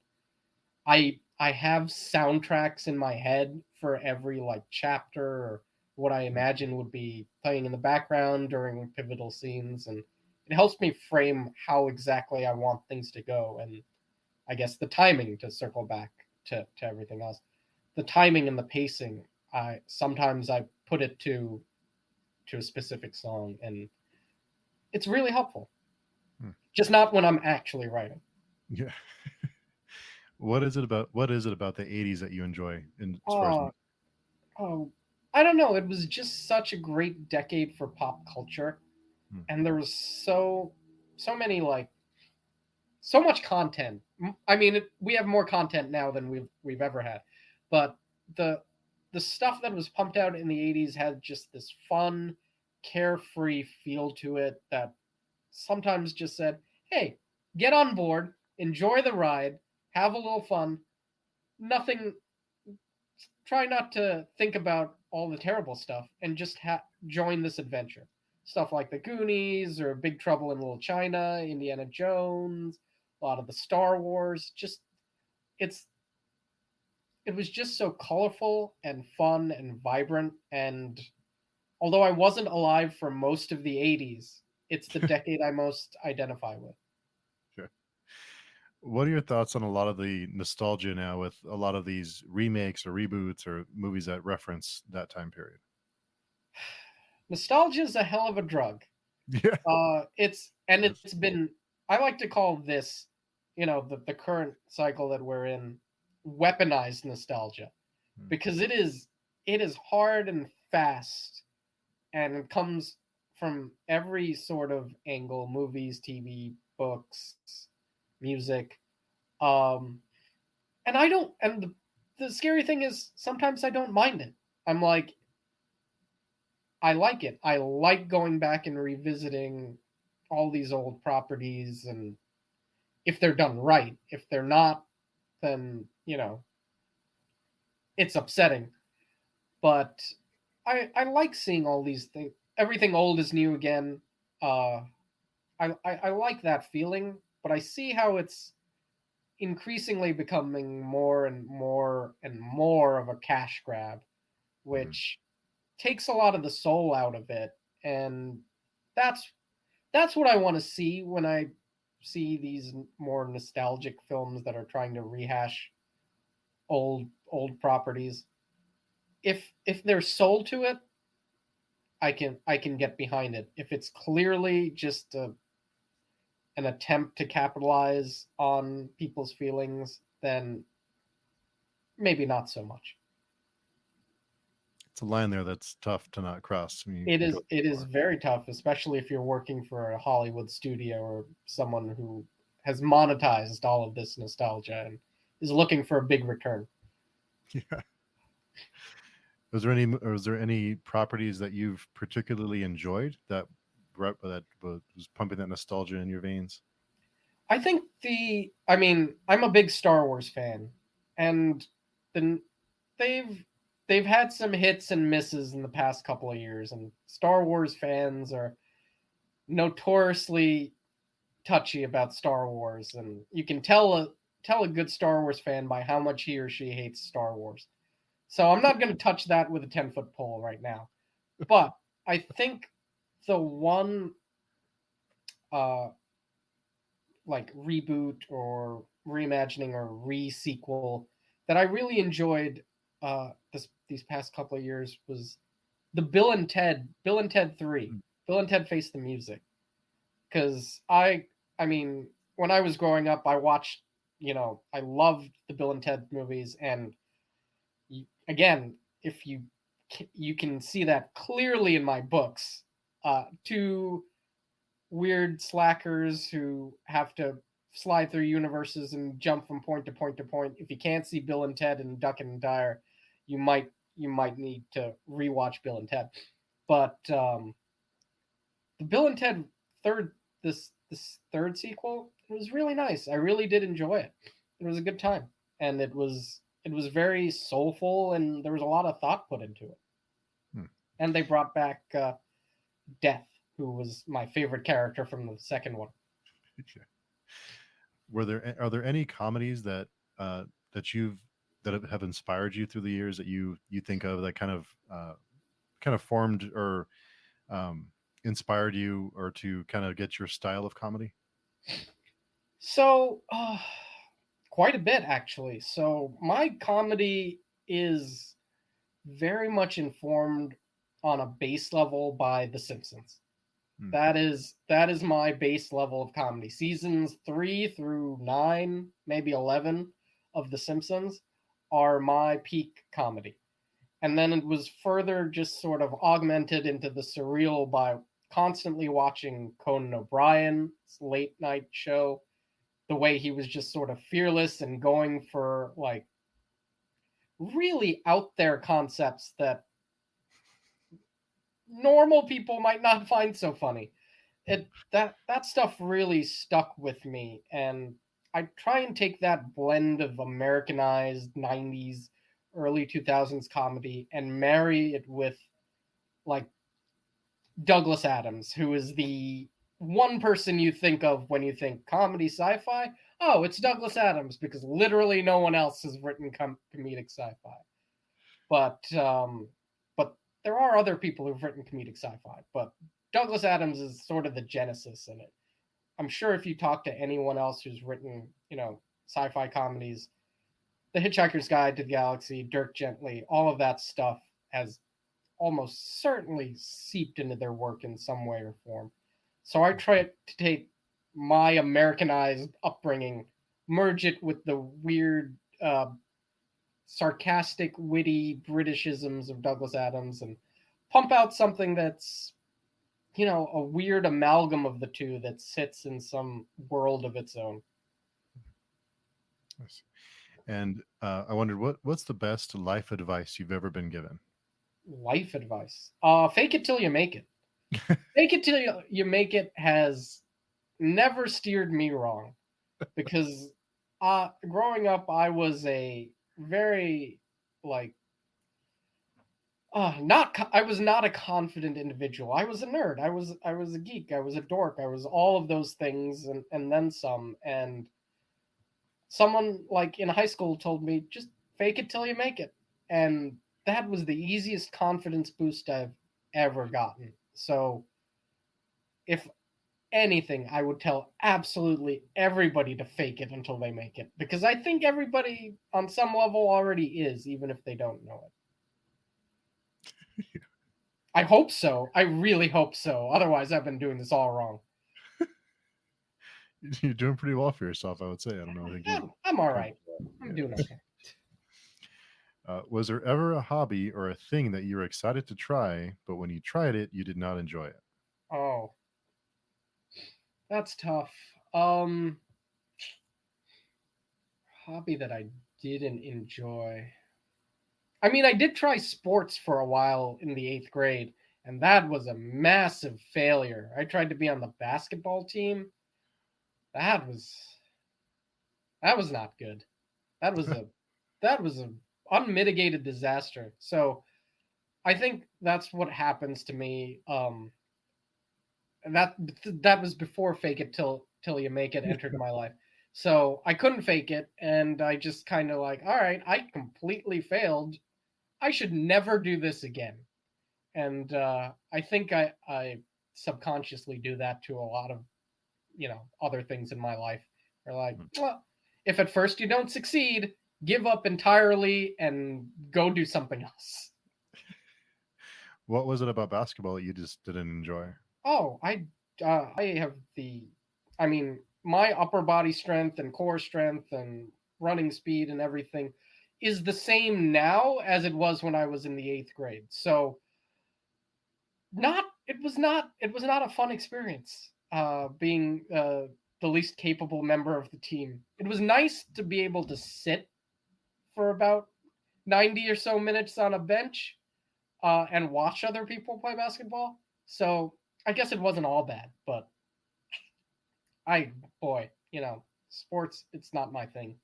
I have soundtracks in my head for every like chapter or what I imagine would be playing in the background during pivotal scenes, and it helps me frame how exactly I want things to go. And I guess the timing, to circle back to everything else, the timing and the pacing, I put it to a specific song, and it's really helpful. Just not when I'm actually writing. Yeah. What is it about the 80s that you enjoy in as far as Oh, oh, I don't know. It was just such a great decade for pop culture, and there was so many like so much content. I mean, we have more content now than we've ever had, but the the stuff that was pumped out in the '80s had just this fun, carefree feel to it that sometimes just said, "Hey, get on board, enjoy the ride, have a little fun. Nothing. Try not to think about all the terrible stuff, and just join this adventure." Stuff like the Goonies or Big Trouble in Little China, Indiana Jones, a lot of the Star Wars. Just it's it was just so colorful and fun and vibrant. And although I wasn't alive for most of the '80s, it's the decade I most identify with. sure. What are your thoughts on a lot of the nostalgia now with a lot of these remakes or reboots or movies that reference that time period? Nostalgia is a hell of a drug. Yeah. It's been, I like to call this, the current cycle that we're in, weaponized nostalgia, because it is hard and fast, and it comes from every sort of angle: movies, TV, books, music. Um, and I don't. And the scary thing is, sometimes I don't mind it. I'm like, I like it. I like going back and revisiting all these old properties, and if they're done right. If they're not, then it's upsetting. But I like seeing all these things. Everything old is new again. Uh, I like that feeling, but I see how it's increasingly becoming more and more and more of a cash grab, Mhm. which takes a lot of the soul out of it. And that's that's what I want to see when I see these more nostalgic films that are trying to rehash old properties. If there's soul to it, I can get behind it. If it's clearly just an attempt to capitalize on people's feelings, then maybe not so much. It's a line there that's tough to not cross when It you go is too it is far. very tough, especially if you're working for a Hollywood studio or someone who has monetized all of this nostalgia and is looking for a big return. Yeah. Was there any properties that you've particularly enjoyed that was pumping that nostalgia in your veins? I think I mean, I'm a big Star Wars fan, and the they've they've had some hits and misses in the past couple of years, and Star Wars fans are notoriously touchy about Star Wars, and you can tell a good Star Wars fan by how much he or she hates Star Wars. So I'm not going to touch that with a 10-foot pole right now. But I think the one uh like reboot or reimagining or re-sequel that I really enjoyed these past couple of years was the Bill and Ted 3. Mm. Bill and Ted Face the Music. Cuz I mean, when I was growing up, I watched, I loved the Bill and Ted movies, and again, if you can see that clearly in my books. Two weird slackers who have to slide through universes and jump from point to point to point. If you can't see Bill and Ted and Duckett and Dryer, you might need to rewatch Bill and Ted. But the Bill and Ted third this third sequel, it was really nice. I really did enjoy it. It was a good time, and it was very soulful, and there was a lot of thought put into it. Hmm. And they brought back Death, who was my favorite character from the second one. Are there any comedies that you've that have inspired you through the years that you think of that kind of formed or um, inspired you or to kind of get your style of comedy? So, quite a bit actually. So, my comedy is very much informed on a base level by The Simpsons. Hmm. That is my base level of comedy. Seasons 3 through 9, maybe 11 of The Simpsons are my peak comedy. And then it was further just sort of augmented into the surreal by constantly watching Conan O'Brien's late night show, the way he was just sort of fearless and going for like really out there concepts that normal people might not find so funny. That stuff really stuck with me, and I try and take that blend of Americanized 90s, early 2000s comedy and marry it with like Douglas Adams, who is the one person you think of when you think comedy sci-fi. Oh, it's Douglas Adams, because literally no one else has written comedic sci-fi. But there are other people who've written comedic sci-fi. But Douglas Adams is sort of the genesis in it. I'm sure if you talk to anyone else who's written, sci-fi comedies, The Hitchhiker's Guide to the Galaxy, Dirk Gently, all of that stuff has almost certainly seeped into their work in some way or form. So I try to take my Americanized upbringing, merge it with the weird, sarcastic, witty Britishisms of Douglas Adams, and pump out something that's, a weird amalgam of the two that sits in some world of its own. Nice. And I wondered what's the best life advice you've ever been given? Life advice. Fake it till you make it. Fake it till you make it has never steered me wrong. because growing up I was a very like I was not a confident individual. I was a nerd. I was a geek. I was a dork. I was all of those things and then some. And someone like in high school told me just fake it till you make it. And that was the easiest confidence boost I've ever gotten. So if anything, I would tell absolutely everybody to fake it until they make it because I think everybody on some level already is, even if they don't know it. I hope so. I really hope so. Otherwise, I've been doing this all wrong. You're doing pretty well for yourself, I would say. I don't know. I think I'm all right. I'm doing okay. Was there ever a hobby or a thing that you were excited to try, but when you tried it, you did not enjoy it? Oh, that's tough. Hobby that I didn't enjoy. I mean, I did try sports for a while in the 8th grade, and that was a massive failure. I tried to be on the basketball team. That was not good. That was a unmitigated disaster. So I think that's what happens to me. That was before fake it till you make it entered my life. So I couldn't fake it, and I just kind of like, all right, I completely failed. I should never do this again. And I think I subconsciously do that to a lot of other things in my life. Or like, well, if at first you don't succeed, give up entirely and go do something else. What was it about basketball that you just didn't enjoy? Oh, I have I mean, my upper body strength and core strength and running speed and everything is the same now as it was when I was in the 8th grade. So it was not a fun experience being the least capable member of the team. It was nice to be able to sit for about 90 or so minutes on a bench and watch other people play basketball. So I guess it wasn't all bad, but boy, sports, it's not my thing.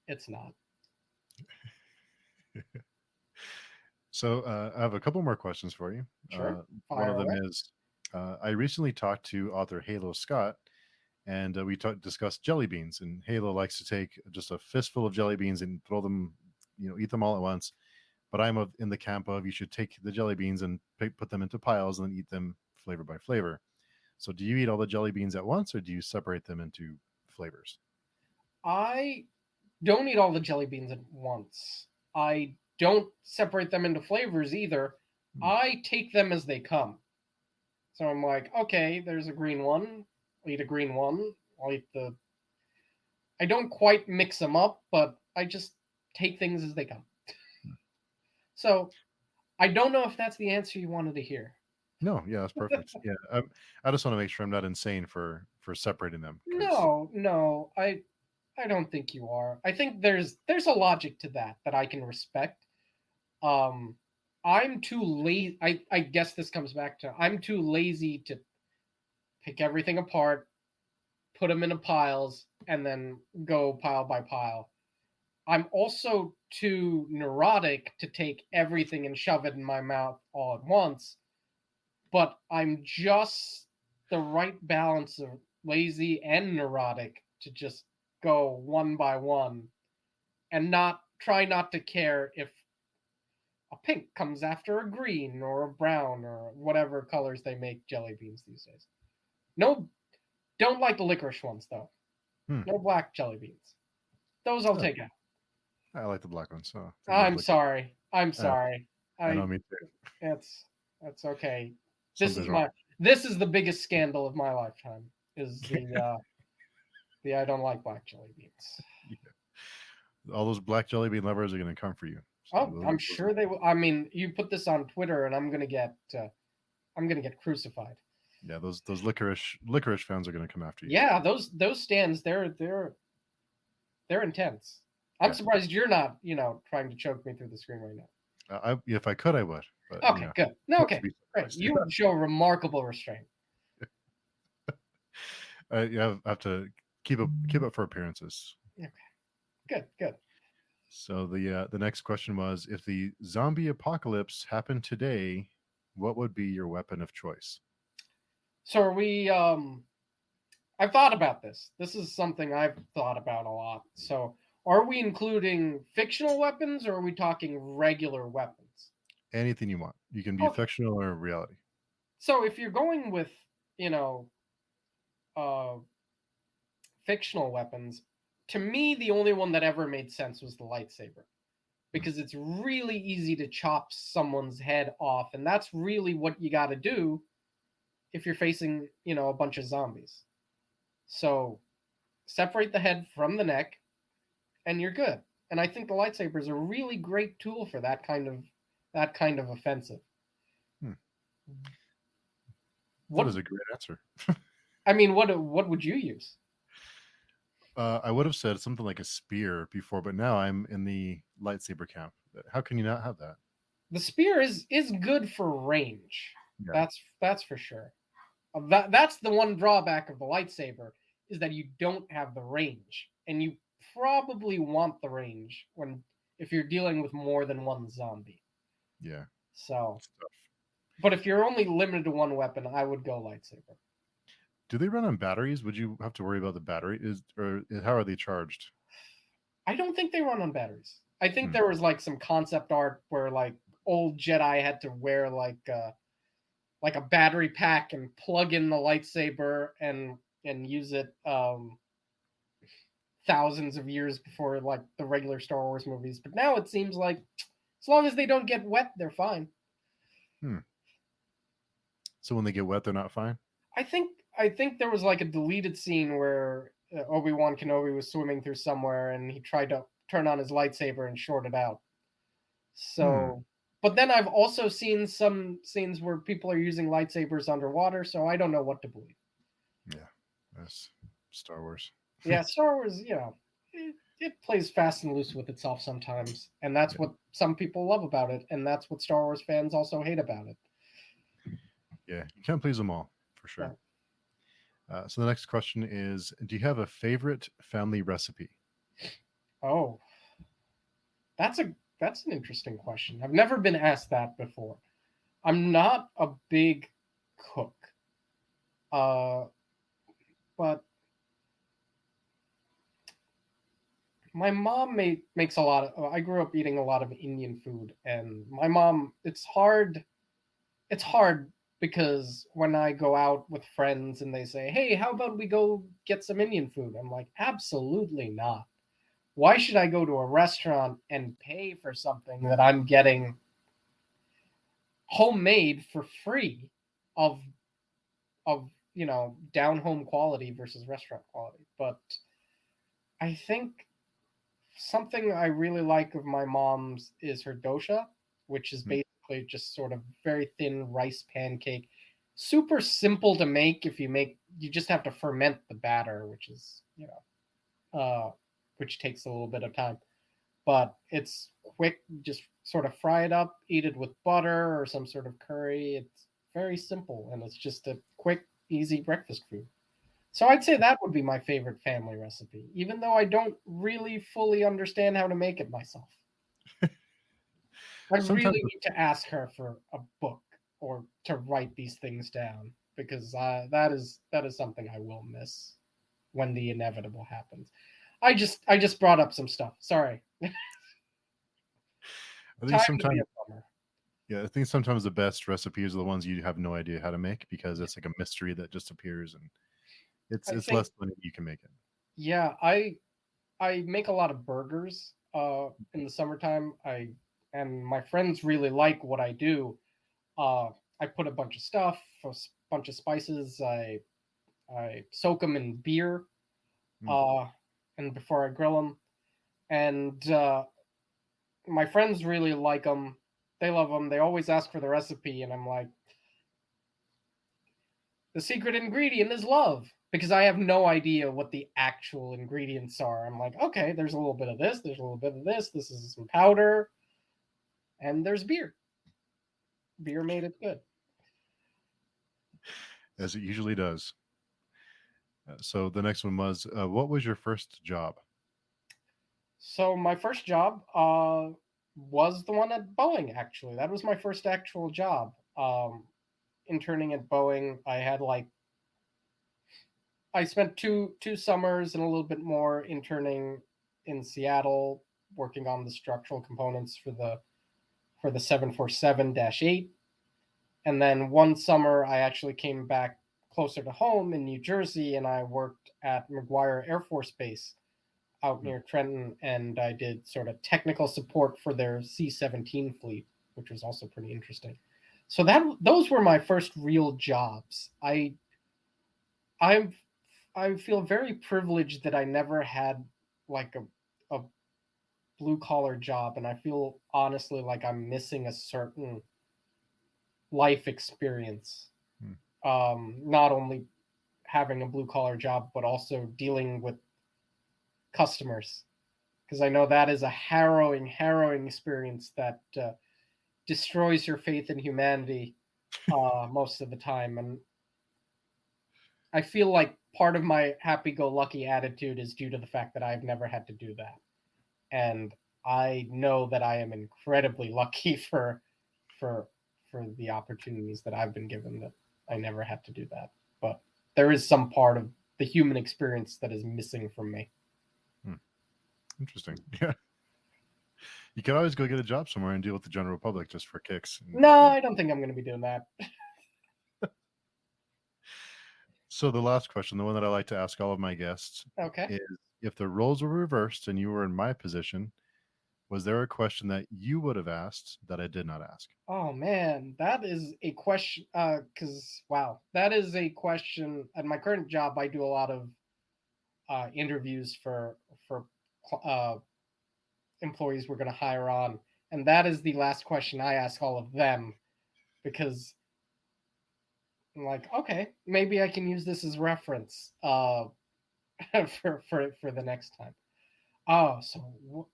It's not. So I have a couple more questions for you. Sure. One of them is I recently talked to author Halo Scott, and we discussed jelly beans. And Halo likes to take just a fistful of jelly beans and throw them, eat them all at once. But I'm in the camp of you should take the jelly beans and put them into piles and then eat them flavor by flavor. So do you eat all the jelly beans at once, or do you separate them into flavors? I don't eat all the jelly beans at once. I don't separate them into flavors either. I take them as they come. So I'm like, okay, there's a green one. I'll eat a green one. I'll eat the. I don't quite mix them up, but I just take things as they come. So I don't know if that's the answer you wanted to hear. No, yeah, that's perfect. Yeah, I just want to make sure I'm not insane for separating them. No, I don't think you are. I think there's a logic to that I can respect. I'm too lazy. I guess this comes back to I'm too lazy to pick everything apart, put them into piles, and then go pile by pile. I'm also too neurotic to take everything and shove it in my mouth all at once. But I'm just the right balance of lazy and neurotic to just go one by one and try not to care if a pink comes after a green or a brown or whatever colors they make jelly beans these days. No, don't like the licorice ones though. No black jelly beans. Those I'll take out. I like the black ones. So I'm sorry. I'm sorry. I know, me too. That's okay. This is the biggest scandal of my lifetime. Is the I don't like black jelly beans. Yeah. All those black jelly bean lovers are going to come for you. So I'm sure they will. I mean, you put this on Twitter, and I'm gonna get crucified. Yeah, those licorice fans are going to come after you. Yeah, those stands, they're intense. I'm surprised you're not, trying to choke me through the screen right now. If I could, I would. But, okay, good. No, okay, great. You show remarkable restraint. I have to keep up for appearances. Okay. Good. So the next question was, if the zombie apocalypse happened today, what would be your weapon of choice? So are we I've thought about this. This is something I've thought about a lot. So are we including fictional weapons or are we talking regular weapons? Anything you want. You can be Okay. fictional or reality. So if you're going with, you know, uh fictional weapons, to me the only one that ever made sense was the lightsaber. Because it's really easy to chop someone's head off, and that's really what you got to do if you're facing, a bunch of zombies. So separate the head from the neck, and you're good. And I think the lightsaber is a really great tool for that kind of offensive. Hmm. What That is a great answer. I mean, what would you use? I would have said something like a spear before, but now I'm in the lightsaber camp. How can you not have that? The spear is good for range. Yeah. That's for sure. That's the one drawback of the lightsaber is that you don't have the range, and you probably want the range if you're dealing with more than one zombie. Yeah. So, It's tough. but if you're only limited to one weapon, I would go lightsaber. Do they run on batteries? Would you have to worry about the battery? How are they charged? I don't think they run on batteries. I think there was like some concept art where like old Jedi had to wear like a battery pack and plug in the lightsaber and use it thousands of years before like the regular Star Wars movies. But now it seems like as long as they don't get wet, they're fine. So when they get wet, they're not fine? I think there was like a deleted scene where Obi-Wan Kenobi was swimming through somewhere and he tried to turn on his lightsaber and short it out. So, but then I've also seen some scenes where people are using lightsabers underwater, so I don't know what to believe. Yeah, that's Star Wars. Yeah, Star Wars, it plays fast and loose with itself sometimes, and that's what some people love about it, and that's what Star Wars fans also hate about it. Yeah, you can't please them all, for sure. So the next question is, do you have a favorite family recipe? Oh, that's an interesting question. I've never been asked that before. I'm not a big cook, but my mom makes a lot of. I grew up eating a lot of Indian food, and my mom. It's hard. It's hard because when I go out with friends and they say, "Hey, how about we go get some Indian food?" I'm like, "Absolutely not. Why should I go to a restaurant and pay for something that I'm getting homemade for free of down home quality versus restaurant quality?" But I think something I really like of my mom's is her dosha, which is basically just sort of very thin rice pancake. Super simple to make. You just have to ferment the batter, which is, which takes a little bit of time. But it's quick, just sort of fry it up, eat it with butter or some sort of curry. It's very simple and it's just a quick, easy breakfast food. So I'd say that would be my favorite family recipe, even though I don't really fully understand how to make it myself. I really need to ask her for a book or to write these things down because that is something I will miss when the inevitable happens. I just brought up some stuff. Sorry. I think sometimes, I think sometimes the best recipes are the ones you have no idea how to make because it's like a mystery that just appears and it's less money you can make it. Yeah, I make a lot of burgers in the summertime. And my friends really like what I do. I put a bunch of stuff, a bunch of spices. I soak them in beer, and before I grill them. And my friends really like them. They love them. They always ask for the recipe, and I'm like, the secret ingredient is love. Because I have no idea what the actual ingredients are. I'm like, okay, there's a little bit of this, there's a little bit of this, this is some powder, and there's beer. Beer made it good. As it usually does. So the next one was, what was your first job? So my first job was the one at Boeing. Actually, that was my first actual job. Interning at Boeing, I spent two summers and a little bit more interning in Seattle, working on the structural components for the 747-8. And then one summer, I actually came back closer to home in New Jersey, and I worked at McGuire Air Force Base out Hmm. near Trenton, and I did sort of technical support for their C-17 fleet, which was also pretty interesting. So those were my first real jobs. I I feel very privileged that I never had like a blue collar job, and I feel honestly like I'm missing a certain life experience. Hmm. Not only having a blue collar job, but also dealing with customers, because I know that is a harrowing experience that destroys your faith in humanity most of the time. And I feel like part of my happy go lucky attitude is due to the fact that I've never had to do that. And I know that I am incredibly lucky for for the opportunities that I've been given, that I never had to do that. But there is some part of the human experience that is missing from me. Hmm. Interesting. Yeah. You could always go get a job somewhere and deal with the general public just for kicks. And, No, I don't think I'm going to be doing that. So the last question, the one that I like to ask all of my guests, Okay. is if the roles were reversed and you were in my position, was there a question that you would have asked that I did not ask? Oh man, that is a question. Because wow, that is a question. At my current job, I do a lot of interviews for uh, employees we're going to hire on, and that is the last question I ask all of them, because I'm like, okay, maybe I can use this as reference for the next time. Oh, so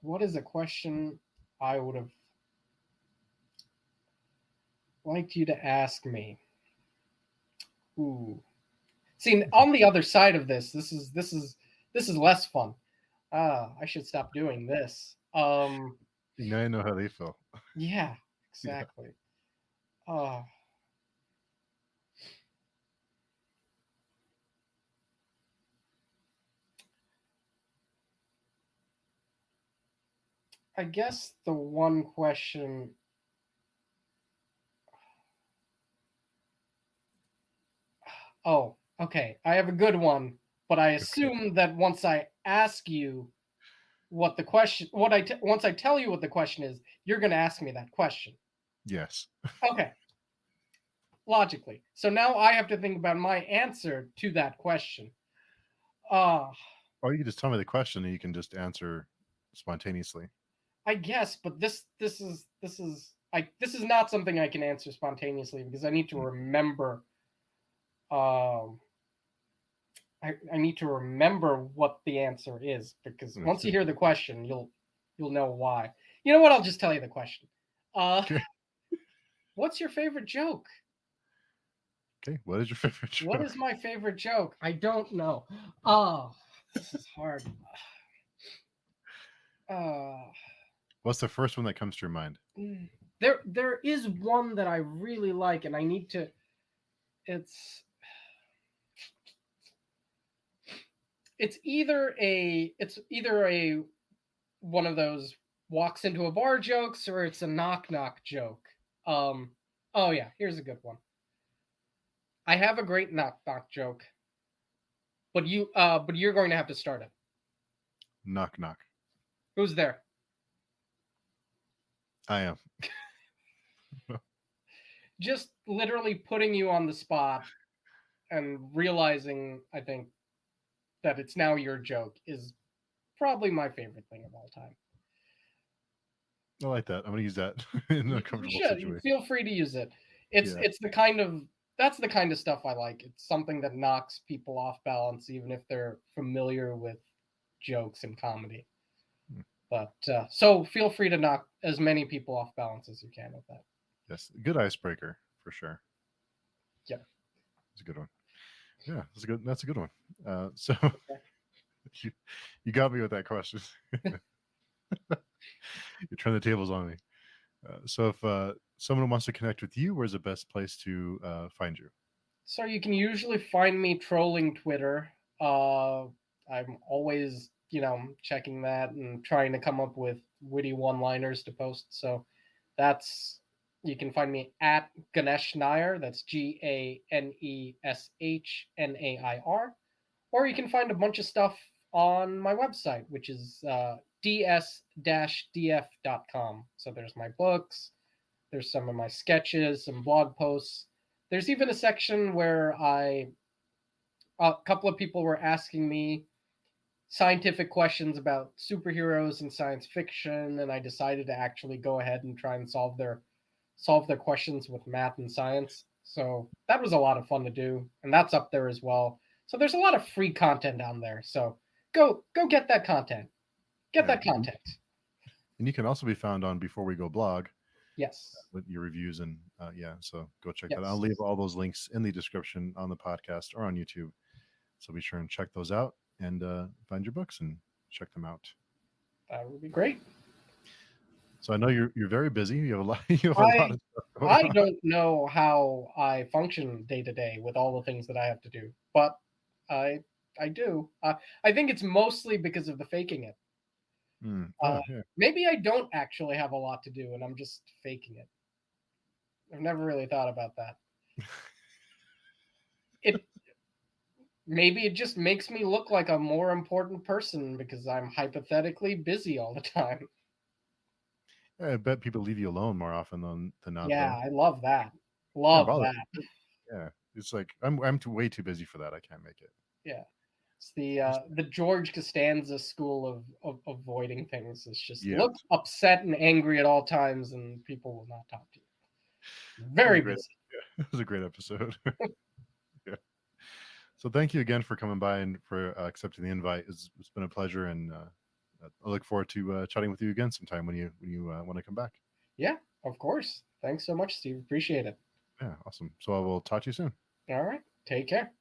what is a question I would have liked you to ask me? Ooh. See, on the other side of this is less fun. I should stop doing this. Now I know how they feel. Yeah, Yeah. exactly. Uh, I guess the one question. Oh, okay. I have a good one, but I Okay. assume that once I ask you what the question, once I tell you what the question is, you're going to ask me that question. Yes. Okay, logically. So now I have to think about my answer to that question. Uh, Or you can just tell me the question and you can just answer spontaneously. I guess, but this is not something I can answer spontaneously, because I need to Mm. remember. Um, I need to remember what the answer is, because I once you see. hear the question, you'll know why. You know what? I'll just tell you the question. Uh, Okay. what's your favorite joke? Okay. What is your favorite What joke? is my favorite joke? I don't know. Oh, this is hard. Uh, What's the first one that comes to your mind? there is one that I really like, and I need to. It's it's either a one of those walks into a bar jokes, or it's a knock knock joke. Um, oh yeah, here's a good one. I have a great knock knock joke, but you're going to have to start it. Knock knock. Who's there? I am. Just literally putting you on the spot and realizing, I think, that it's now your joke is probably my favorite thing of all time. I like that. I'm gonna use that in a You comfortable should. You situation. feel free to use it. Yeah. It's the kind of That's the kind of stuff I like. It's something that knocks people off balance, even if they're familiar with jokes and comedy. Hmm. But so feel free to knock as many people off balance as you can with that. Yes. Good icebreaker for sure. Yep. It's a good one. Yeah, that's a good one. So Okay. you got me with that question. You turn the tables on me. So if someone wants to connect with you, where's the best place to find you? So you can usually find me trolling Twitter. Uh, I'm always, checking that and trying to come up with witty one-liners to post. So that's you can find me at Ganesh Nair. That's GANESHNAIR. Or you can find a bunch of stuff on my website, which is ds-df.com. So there's my books, there's some of my sketches, some blog posts. There's even a section where a couple of people were asking me scientific questions about superheroes and science fiction, and I decided to actually go ahead and try and solve their questions with math and science. So that was a lot of fun to do, and that's up there as well. So there's a lot of free content down there. So go get that content. Get Yeah, that content. and you can also be found on Before We Go blog Yes. with your reviews and yeah. So go check that out. I'll Yes. leave all those links in the description on the podcast or on YouTube. So be sure and check those out and find your books and check them out. That would be great. So I know you're very busy. You have a lot. You have a lot I of stuff going I on. don't know how I function day to day with all the things that I have to do, but I I do. I think it's mostly because of the faking it. Uh, Oh yeah. maybe I don't actually have a lot to do, and I'm just faking it. I've never really thought about that. It maybe it just makes me look like a more important person because I'm hypothetically busy all the time. Yeah, I bet people leave you alone more often than not, Yeah, though. I love that. Can't Love bother. that. Yeah, it's like I'm way too busy for that. I can't make it. Yeah. It's the George Costanza school of avoiding things. It's just Yeah, look upset and angry at all times, and people will not talk to you. that was a Very great. busy. Yeah, that was a great episode. Yeah. So thank you again for coming by and for accepting the invite. It's been a pleasure, and I look forward to chatting with you again sometime when you want to come back. Yeah, of course. Thanks so much, Steve. Appreciate it. Yeah, awesome. So I will talk to you soon. All right. Take care.